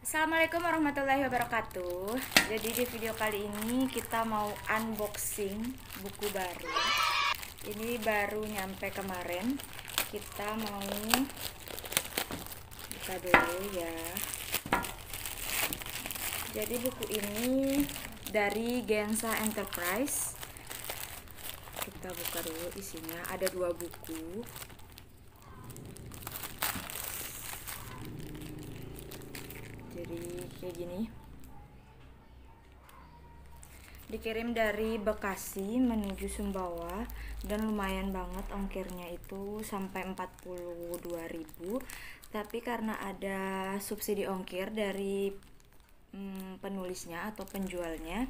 Assalamualaikum warahmatullahi wabarakatuh. Jadi di video kali ini kita mau unboxing buku baru. Ini baru nyampe kemarin. Kita mau buka dulu ya. Jadi buku ini dari Gensa Enterprise. Kita buka dulu isinya. Ada 2 buku. Jadi kayak gini, dikirim dari Bekasi menuju Sumbawa dan lumayan banget ongkirnya, itu sampai 42.000. Tapi karena ada subsidi ongkir dari penulisnya atau penjualnya,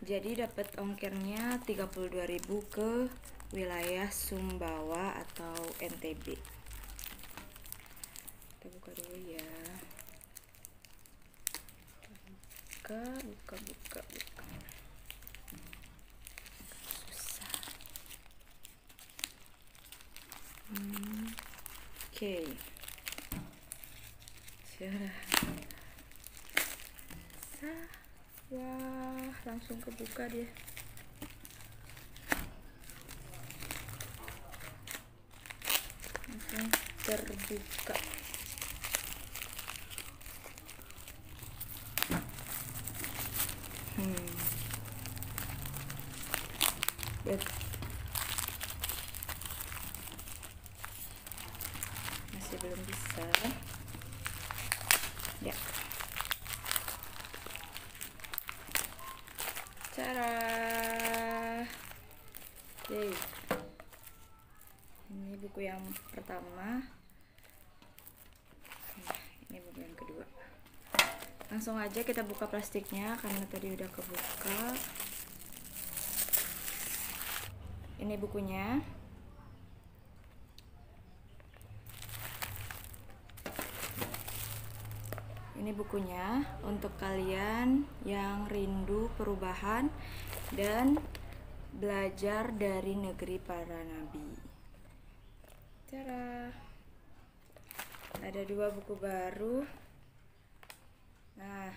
jadi dapat ongkirnya 32.000 ke wilayah Sumbawa atau NTB. Kita buka dulu ya. Buka susah. Oke. Wah, langsung kebuka dia. Langsung terbuka. Masih belum bisa ya. Cara ini buku yang pertama. Ini buku yang kedua. Langsung aja kita buka plastiknya karena tadi udah kebuka. Ini bukunya. Ini bukunya untuk kalian yang rindu perubahan dan belajar dari negeri para nabi. Cara ada 2 buku baru. Nah,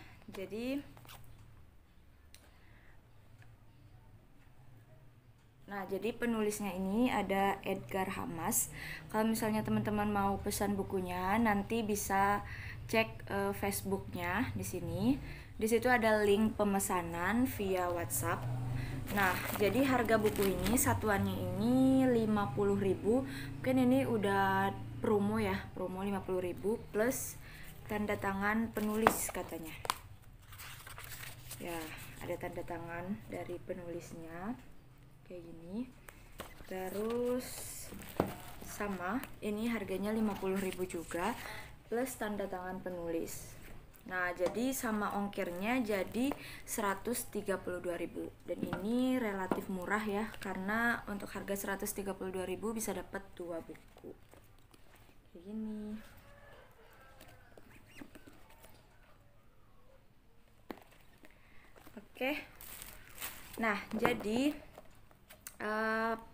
jadi penulisnya ini ada Edgar Hamas. Kalau misalnya teman-teman mau pesan bukunya, nanti bisa cek Facebooknya di sini. Di situ ada link pemesanan via WhatsApp. Nah, jadi harga buku ini satuannya ini 50.000. Mungkin ini udah promo ya, promo 50.000 plus tanda tangan penulis katanya. Ya, ada tanda tangan dari penulisnya kayak gini. Terus sama, ini harganya 50.000 juga plus tanda tangan penulis. Nah, jadi sama ongkirnya jadi 132.000. Dan ini relatif murah ya, karena untuk harga 132.000 bisa dapat 2 buku. Kayak gini. Oke. Nah, jadi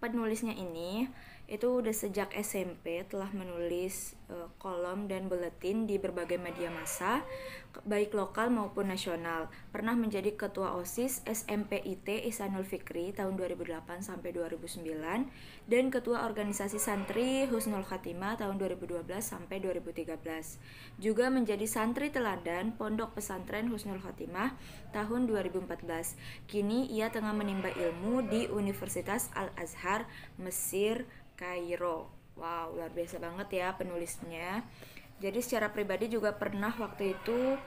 penulisnya ini itu udah sejak SMP telah menulis kolom dan buletin di berbagai media massa, baik lokal maupun nasional. Pernah menjadi ketua OSIS SMPIT Ihsanul Fikri tahun 2008 sampai 2009 dan ketua organisasi santri Husnul Khatimah tahun 2012 sampai 2013. Juga menjadi santri teladan Pondok Pesantren Husnul Khatimah tahun 2014. Kini ia tengah menimba ilmu di Universitas Al-Azhar, Mesir, Kairo. Wow, luar biasa banget ya penulisnya. Jadi secara pribadi juga pernah waktu itu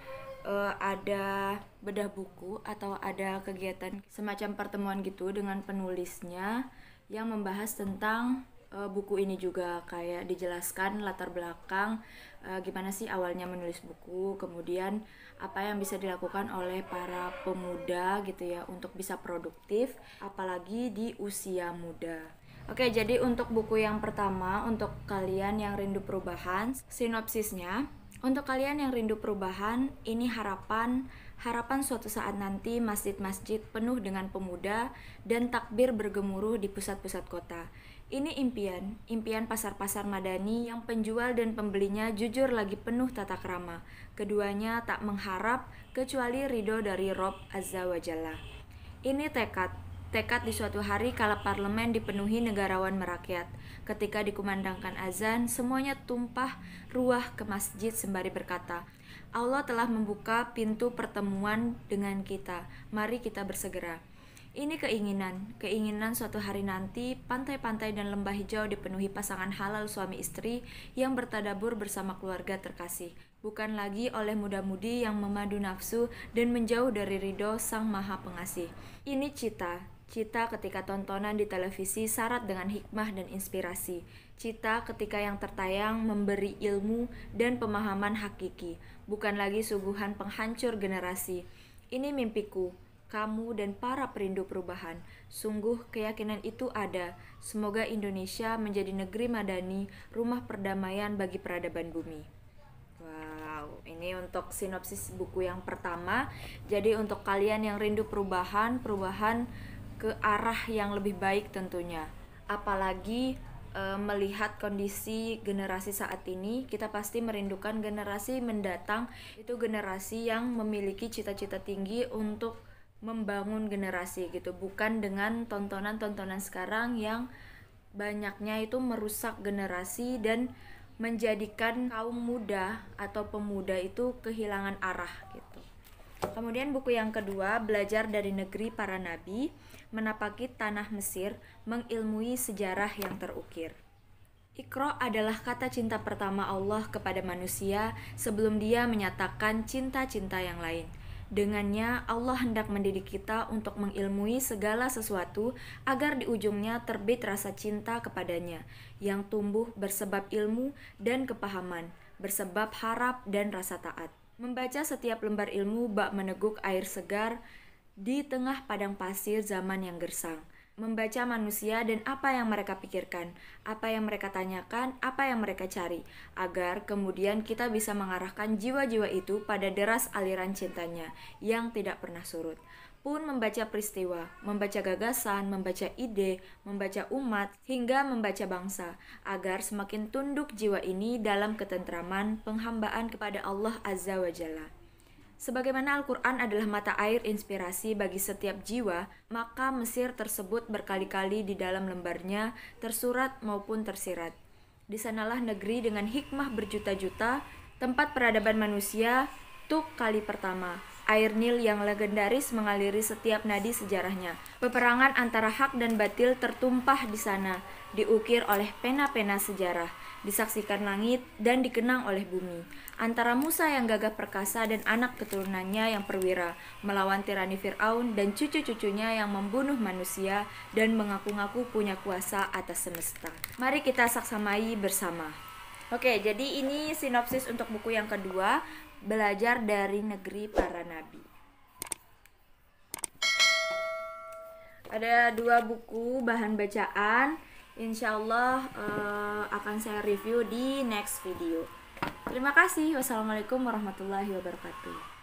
ada bedah buku atau ada kegiatan semacam pertemuan gitu dengan penulisnya yang membahas tentang buku ini juga, kayak dijelaskan latar belakang gimana sih awalnya menulis buku, kemudian apa yang bisa dilakukan oleh para pemuda gitu ya untuk bisa produktif apalagi di usia muda. Oke, jadi untuk buku yang pertama, untuk kalian yang rindu perubahan, sinopsisnya, untuk kalian yang rindu perubahan, ini harapan Harapan suatu saat nanti masjid-masjid penuh dengan pemuda dan takbir bergemuruh di pusat-pusat kota. Ini impian pasar-pasar madani yang penjual dan pembelinya jujur lagi penuh tata krama. Keduanya tak mengharap kecuali ridho dari Rob Azza wa Jalla. Ini tekad di suatu hari kala parlemen dipenuhi negarawan merakyat. Ketika dikumandangkan azan, semuanya tumpah ruah ke masjid sembari berkata, Allah telah membuka pintu pertemuan dengan kita. Mari kita bersegera. Ini keinginan suatu hari nanti pantai-pantai dan lembah hijau dipenuhi pasangan halal suami istri yang bertadabur bersama keluarga terkasih. Bukan lagi oleh muda-mudi yang memadu nafsu dan menjauh dari ridho Sang Maha Pengasih. Ini cita ketika tontonan di televisi syarat dengan hikmah dan inspirasi. Cita ketika yang tertayang memberi ilmu dan pemahaman hakiki, bukan lagi suguhan penghancur generasi. Ini mimpiku, kamu dan para perindu perubahan. Sungguh keyakinan itu ada. Semoga Indonesia menjadi negeri madani, rumah perdamaian bagi peradaban bumi. Wow, ini untuk sinopsis buku yang pertama. Jadi untuk kalian yang rindu perubahan ke arah yang lebih baik tentunya. Apalagi melihat kondisi generasi saat ini, kita pasti merindukan generasi mendatang, itu generasi yang memiliki cita-cita tinggi untuk membangun generasi gitu, bukan dengan tontonan-tontonan sekarang yang banyaknya itu merusak generasi dan menjadikan kaum muda atau pemuda itu kehilangan arah gitu. Kemudian buku yang kedua, Belajar dari Negeri Para Nabi, menapaki tanah Mesir, mengilmui sejarah yang terukir. Iqra adalah kata cinta pertama Allah kepada manusia sebelum Dia menyatakan cinta-cinta yang lain. Dengannya Allah hendak mendidik kita untuk mengilmui segala sesuatu agar di ujungnya terbit rasa cinta kepadanya yang tumbuh bersebab ilmu dan kepahaman, bersebab harap dan rasa taat. Membaca setiap lembar ilmu bak meneguk air segar di tengah padang pasir zaman yang gersang. Membaca manusia dan apa yang mereka pikirkan, apa yang mereka tanyakan, apa yang mereka cari, agar kemudian kita bisa mengarahkan jiwa-jiwa itu pada deras aliran cintanya yang tidak pernah surut. Pun membaca peristiwa, membaca gagasan, membaca ide, membaca umat, hingga membaca bangsa, agar semakin tunduk jiwa ini dalam ketentraman penghambaan kepada Allah Azza wa Jalla. Sebagaimana Al-Quran adalah mata air inspirasi bagi setiap jiwa, maka Mesir tersebut berkali-kali di dalam lembarnya tersurat maupun tersirat. Di sanalah negeri dengan hikmah berjuta-juta, tempat peradaban manusia, tuk kali pertama. Air Nil yang legendaris mengaliri setiap nadi sejarahnya. Peperangan antara hak dan batil tertumpah di sana, diukir oleh pena-pena sejarah, disaksikan langit dan dikenang oleh bumi. Antara Musa yang gagah perkasa dan anak keturunannya yang perwira, melawan tirani Fir'aun dan cucu-cucunya yang membunuh manusia dan mengaku-ngaku punya kuasa atas semesta. Mari kita saksamai bersama. Oke, jadi ini sinopsis untuk buku yang kedua, Belajar dari Negeri Para Nabi. Ada 2 buku bahan bacaan, insya Allah akan saya review di next video. Terima kasih. Wassalamualaikum warahmatullahi wabarakatuh.